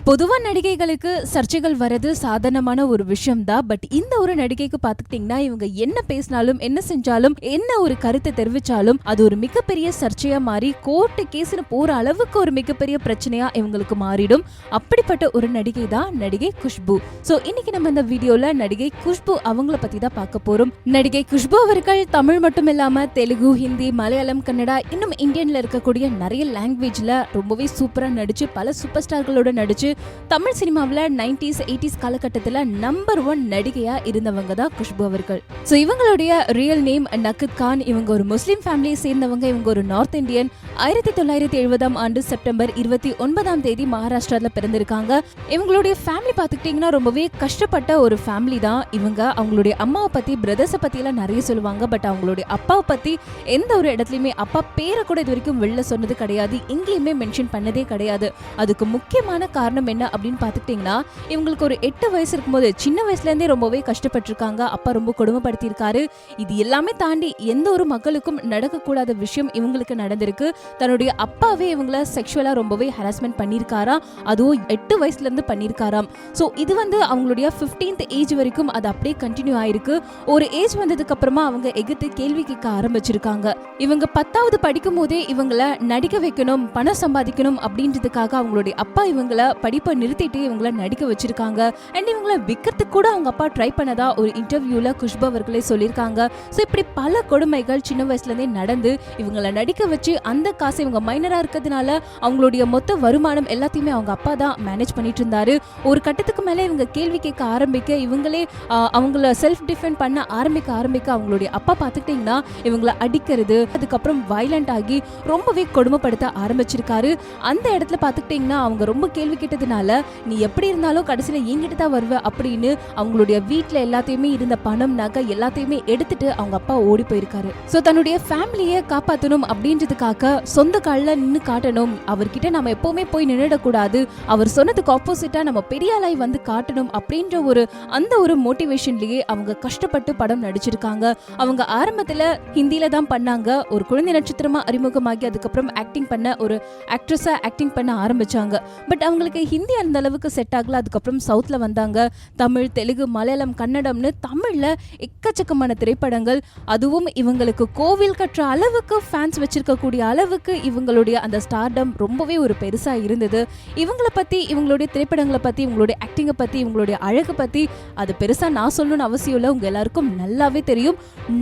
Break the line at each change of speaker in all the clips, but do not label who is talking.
பொதுவா நடிகைகளுக்கு சர்ச்சைகள் வரது சாதாரணமான ஒரு விஷயம் தான். பட் இந்த ஒரு நடிகைக்கு பாத்துக்கிட்டீங்கன்னா இவங்க என்ன பேசினாலும் என்ன செஞ்சாலும் என்ன ஒரு கருத்தை தெரிவிச்சாலும் அது ஒரு மிகப்பெரிய சர்ச்சையா மாறி கோர்ட்டு கேஸ்னு போற அளவுக்கு ஒரு மிகப்பெரிய பிரச்சனையா இவங்களுக்கு மாறிடும். அப்படிப்பட்ட ஒரு நடிகை தான் நடிகை குஷ்பு. சோ இன்னைக்கு நம்ம இந்த வீடியோல நடிகை குஷ்பு அவங்கள பத்தி தான் பார்க்க போறோம். நடிகை குஷ்பு அவர்கள் தமிழ் மட்டும் இல்லாம தெலுங்கு, ஹிந்தி, மலையாளம், கன்னடா இன்னும் இந்தியன்ல இருக்கக்கூடிய நிறைய லாங்குவேஜ்ல ரொம்பவே சூப்பரா நடிச்சு பல சூப்பர் ஸ்டார்களோட நடிச்சு தமிழ் சினிமாவில் 90s 80s காலகட்டத்தில் நம்பர் 1 நடிகையா இருந்தவங்க தான் குஷ்பு அவர்கள். ஸோ இவங்களுடைய ரியல் நேம் நக்கித் கான். இவங்க ஒரு முஸ்லீம் ஃபேமிலியை சேர்ந்தவங்க. இவங்க ஒரு நார்த் இந்தியன். 1970 ஆண்டு செப்டம்பர் 29 மகாராஷ்டிரால பிறந்திருக்காங்க. இவங்களுடைய ஃபேமிலி பார்த்துக்கிட்டீங்கன்னா ரொம்பவே கஷ்டப்பட்ட ஒரு ஃபேமிலி தான். இவங்க அவங்களுடைய அம்மாவை பத்தி பிரதர்ஸை பத்தி எல்லாம் நிறைய சொல்லுவாங்க. பட் அவங்களுடைய அப்பாவை பத்தி எந்த ஒரு இடத்துலயுமே அப்பா பேரை கூட இது வரைக்கும் வெளில சொன்னது கிடையாது. எங்கேயுமே மென்ஷன் பண்ணதே கிடையாது. அதுக்கு முக்கியமான காரணம் என்ன அப்படின்னு பாத்துக்கிட்டீங்கன்னா இவங்களுக்கு ஒரு 8 வயசு இருக்கும்போது சின்ன வயசுல இருந்தே ரொம்பவே கஷ்டப்பட்டிருக்காங்க. அப்பா ரொம்ப கொடுமைப்படுத்தியிருக்காரு. இது எல்லாமே தாண்டி எந்த ஒரு மக்களுக்கும் நடக்கக்கூடாத விஷயம் இவங்களுக்கு நடந்திருக்கு. தன்னுடைய அப்பாவே இவங்கள செக்ஷுவலா ரொம்பவே ஹராஸ்மெண்ட் பண்ணியிருக்காரா. அதுவும் 8 வயசுல இருந்து பண்ணியிருக்காராம். ஸோ இது அவங்களுடைய 15th ஏஜ் வரைக்கும் அது அப்படியே கண்டினியூ ஆயிருக்கு. ஒரு ஏஜ் வந்ததுக்கு அப்புறமா அவங்க எகிர்த்து கேள்வி கேட்க ஆரம்பிச்சிருக்காங்க. இவங்க 10வது படிக்கும் போதே இவங்கள நடிக்க வைக்கணும், பணம் சம்பாதிக்கணும் அப்படின்றதுக்காக அவங்களுடைய அப்பா இவங்கள படிப்பை நிறுத்திட்டு இவங்கள நடிக்க வச்சிருக்காங்க. அண்ட் இவங்கள விக்கிறதுக்கு கூட அவங்க அப்பா ட்ரை பண்ணதா ஒரு இன்டர்வியூல குஷ்பு அவர்களே சொல்லியிருக்காங்க. ஸோ இப்படி பல கொடுமைகள் சின்ன வயசுல இருந்தே நடந்து இவங்கள நடிக்க வச்சு அந்த காசு இவங்க மைனரா இருக்கிறதுனால அவங்களுடைய மொத்த வருமானம் எல்லாத்தையுமே அவங்க அப்பா தான் மேனேஜ் பண்ணிட்டு இருந்தாரு. ஒரு கட்டத்துக்கு மேலே இவங்க கேள்வி கேட்க ஆரம்பிக்க இவங்களே அவங்கள செல்ஃப் டிஃபெண்ட் பண்ண ஆரம்பிக்க அவங்களுடைய அப்பா பார்த்துக்கிட்டீங்கன்னா இவங்கள அடிக்கிறது, அதுக்கப்புறம் வயலண்ட் ஆகி ரொம்பவே கொடுமைப்படுத்த ஆரம்பிச்சிருக்காரு. அந்த இடத்துல பார்த்துக்கிட்டீங்கன்னா அவங்க ரொம்ப கேள்வி கேட்டதுனால நீ எப்படி இருந்தாலும் கடைசியில என்கிட்ட தான் வருவ அப்படின்னு அவங்களுடைய வீட்டுல எல்லாத்தையுமே இருந்த பணம் நகை எல்லாத்தையுமே எடுத்துட்டு அவங்க அப்பா ஓடி போயிருக்காரு. சோ தன்னுடைய ஃபேமிலியை காப்பாற்றணும் அப்படின்றதுக்காக சொந்த காலில் நின்று காட்டணும், அவர்கிட்ட நம்ம எப்பவுமே போய் நின்றுடக்கூடாது, அவர் சொன்னதுக்கு ஆப்போசிட்டா நம்ம பெரிய ஆளாய் வந்து காட்டணும் அப்படின்ற அந்த ஒரு மோட்டிவேஷன்லயே அவங்க கஷ்டப்பட்டு படம் நடிச்சிருக்காங்க. அவங்க ஆரம்பத்துல ஹிந்தியில தான் பண்ணாங்க. ஒரு குழந்தை நட்சத்திரமா அறிமுகமாகி அதுக்கப்புறம் ஆக்டிங் பண்ண ஒரு ஆக்ட்ரஸா ஆக்டிங் பண்ண ஆரம்பிச்சாங்க. பட் அவங்களுக்கு ஹிந்தி அந்த அளவுக்கு செட் ஆகல. அதுக்கப்புறம் சவுத்ல வந்தாங்க. தமிழ், தெலுங்கு, மலையாளம், கன்னடம்னு தமிழ்ல எக்கச்சக்கமான திரைப்படங்கள். அதுவும் இவங்களுக்கு கோவில் கட்டுற அளவுக்கு ஃபேன்ஸ் வச்சிருக்கக்கூடிய அளவுக்கு இவங்களுடைய அந்த ஸ்டார்டம் ரொம்பவே ஒரு பெருசா இருந்தது. இவங்களை பத்தி, இவங்களுடைய திரைப்படங்களை பத்தி, இவங்களுடைய ஆக்டிங்கை பத்தி, இவங்களுடைய அழகு பத்தி அது பெருசா நான் சொல்லணும்னு அவசியம் இல்லை. உங்க எல்லாருக்கும் நல்லாவே தெரியும்.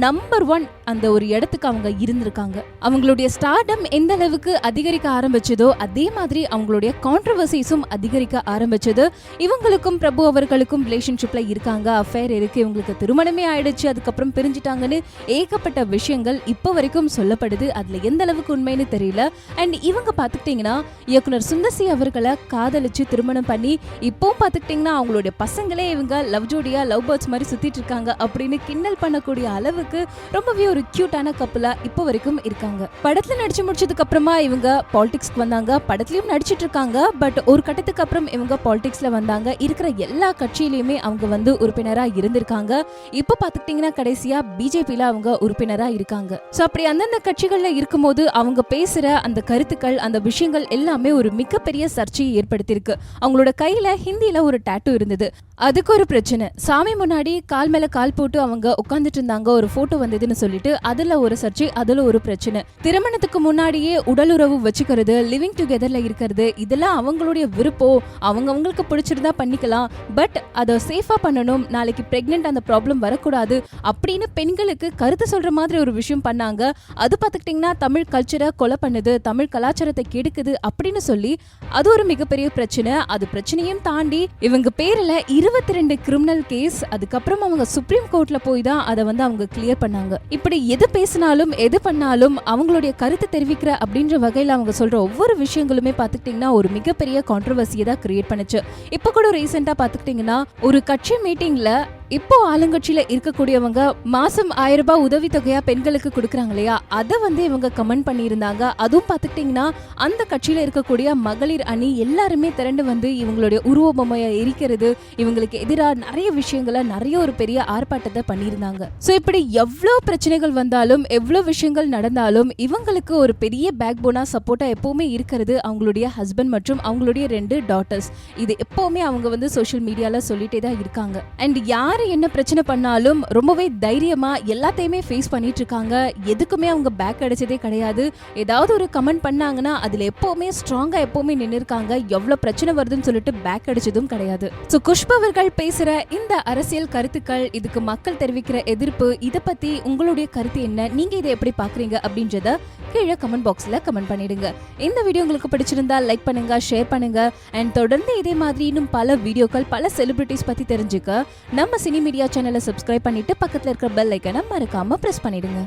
நம்பர் 1 அந்த ஒரு இடத்துக்கு அவங்க இருந்திருக்காங்க. அவங்களுடைய ஸ்டார்டம் எந்த அளவுக்கு அதிகரிக்க ஆரம்பிச்சதோ அதே மாதிரி அவங்களுடைய கான்ட்ரோவர்சிஸும் அதிகரிக்க ஆரம்பிச்சது. இவங்களுக்கும் பிரபு அவர்களுக்கும் ரிலேஷன்ஷிப்ல இருக்காங்க, அஃபேர் இருக்கு, இவங்களுக்கு திருமணமே ஆயிடுச்சு, அதுக்கப்புறம் பிரிஞ்சுட்டாங்கன்னு ஏகப்பட்ட விஷயங்கள் இப்போ வரைக்கும் சொல்லப்படுது. அதுல எந்த அளவுக்கு உண்மைன்னு தெரியல. அண்ட் இவங்க பாத்துக்கிட்டீங்கன்னா இயக்குனர் சுந்தர் சி அவர்களை காதலிச்சு திருமணம் பண்ணி இப்போ பாத்துக்கிட்டீங்கன்னா அவங்களுடைய பசங்களே இவங்க லவ் ஜோடியா லவ் பேர்ட்ஸ் மாதிரி சுத்திட்டு இருக்காங்க அப்படின்னு கிண்டல் பண்ணக்கூடிய அளவுக்கு ரொம்பவே ஒரு கியூட்டான கப்பலா இப்போ வரைக்கும் இருக்காங்க. படத்துல நடிச்சு முடிச்சதுக்கு அப்புறமா இவங்க பாலிடிக்ஸ்க்கு வந்தாங்க. படத்துலயும் நடிச்சிட்டு இருக்காங்க. பட் ஒரு கட்டத்துக்கு அப்புறம் இவங்க பாலிடிக்ஸ்ல வந்தாங்க. இருக்கிற எல்லா கட்சியிலயுமே அவங்க உறுப்பினரா இருந்திருக்காங்க. இப்ப பாத்துக்கிட்டீங்கன்னா கடைசியா பிஜேபியில அவங்க உறுப்பினரா இருக்காங்க. சோ அப்படி அந்தந்த கட்சிகள்ல இருக்கும்போது அவங்க பேசுற அந்த கருத்துக்கள், அந்த விஷயங்கள் எல்லாமே ஒரு மிகப்பெரிய சர்ச்சையை ஏற்படுத்தியிருக்கு. அவங்களோட கையில ஹிந்தியில ஒரு டாட்டூ இருந்தது. அதுக்கு ஒரு பிரச்சனை. சாமி முன்னாடி கால் மேல கால் போட்டு அவங்க உட்கார்ந்துட்டு இருந்தாங்க. ஒரு போட்டோ வந்ததுன்னு சொல்லிட்டு அதுல ஒரு சர்ச்சை, அதுல ஒரு பிரச்சனை. திருமணத்துக்கு முன்னாடியே உடலுறவு வச்சுக்கிறது, லிவிங் டுகெதர்ல இருக்கிறது, இதெல்லாம் அவங்களுடைய விருப்பம், அவங்களுக்கு பிடிச்சிருந்தா பண்ணிக்கலாம். பட் அதை சேஃபா பண்ணணும், நாளைக்கு பிரெக்னென்ட் அந்த ப்ராப்ளம் வரக்கூடாது அப்படின்னு பெண்களுக்கு கருத்து சொல்ற மாதிரி ஒரு விஷயம் பண்ணாங்க. அது பார்த்துக்கிட்டீங்கன்னா தமிழ் கல்ச்சரை கொலை பண்ணுது, தமிழ் கலாச்சாரத்தை கெடுக்குது அப்படின்னு சொல்லி அது ஒரு மிகப்பெரிய பிரச்சனை. அது பிரச்சனையும் தாண்டி இவங்க பேர்ல 22 கிரிமினல் கேஸ். அதுக்கப்புறம் அவங்க சுப்ரீம் கோர்ட்ல போய் தான் அதை அவங்க கிளியர் பண்ணாங்க. இப்படி எது பேசினாலும் எது பண்ணாலும் அவங்களுடைய கருத்து தெரிவிக்கிற அப்படின்ற வகையில் அவங்க சொல்ற ஒவ்வொரு விஷயங்களுமே பார்த்துக்கிட்டீங்கன்னா ஒரு மிகப்பெரிய கான்ட்ரோவர்சியை தான் கிரியேட் பண்ணுச்சு. இப்போ கூட ரீசெண்டா பார்த்துக்கிட்டீங்கன்னா ஒரு கட்சி மீட்டிங்ல இப்போ ஆளுங்கட்சியில இருக்கக்கூடியவங்க மாசம் 1000 ரூபாய் உதவித்தொகையா பெண்களுக்கு கொடுக்கறாங்க இல்லையா, அதை வந்து இவங்க கமெண்ட் பண்ணியிருந்தாங்க. அதுவும் பாத்துக்கிட்டீங்கன்னா அந்த கட்சியில இருக்கக்கூடிய மகளிர் அணி எல்லாருமே திரண்டு வந்து இவங்களுடைய உருவ பொம்மையை எரிக்கிறது, இவங்களுக்கு எதிராக நிறைய விஷயங்களை நிறைய ஒரு பெரிய ஆர்ப்பாட்டத்தை பண்ணியிருந்தாங்க. சோ இப்படி எவ்வளவு பிரச்சனைகள் வந்தாலும் எவ்வளவு விஷயங்கள் நடந்தாலும் இவங்களுக்கு ஒரு பெரிய பேக் போனா சப்போர்ட்டா எப்பவுமே இருக்கிறது அவங்களுடைய ஹஸ்பண்ட் மற்றும் அவங்களுடைய 2 டாட்டர்ஸ். இது எப்பவுமே அவங்க வந்து சோஷியல் மீடியால சொல்லிட்டே தான் இருக்காங்க. அண்ட் யாரு என்ன பிரச்சனை பண்ணாலும் ரொம்பவே தைரியமா எல்லாத்தையுமே ஃபேஸ் பண்ணிட்டு இருக்காங்க. எதுக்குமே அவங்க பேக் அடிச்சதே கிடையாது. ஏதாவது ஒரு கமெண்ட் பண்ணாங்கன்னா அதுல எப்பவுமே ஸ்ட்ராங்கா எப்பவுமே நின்று இருக்காங்க. எவ்வளவு பிரச்சனை வருதுன்னு சொல்லிட்டு பேக் அடிச்சதும் கிடையாது. சோ குஷ்பு அவர்கள் பேசுற இந்த அரசியல் கருத்துக்கள், இதுக்கு மக்கள் தெரிவிக்கிற எதிர்ப்பு, இத பத்தி உங்களுடைய கருத்து என்ன, நீங்க இதை எப்படி பாக்குறீங்க அப்படின்றத கீழே கமெண்ட் பாக்ஸ்ல கமெண்ட் பண்ணிடுங்க. இந்த வீடியோ உங்களுக்கு பிடிச்சிருந்தா லைக் பண்ணுங்க, ஷேர் பண்ணுங்க. அண்ட் தொடர்ந்து இதே மாதிரி இன்னும் பல வீடியோக்கள், பல செலிபிரிட்டிஸ் பத்தி தெரிஞ்சுக்க நம்ம சினி மீடியா சேனலை சப்ஸ்கிரைப் பண்ணிட்டு பக்கத்துல இருக்கிற பெல் ஐக்கனை மறக்காம பிரஸ் பண்ணிடுங்க.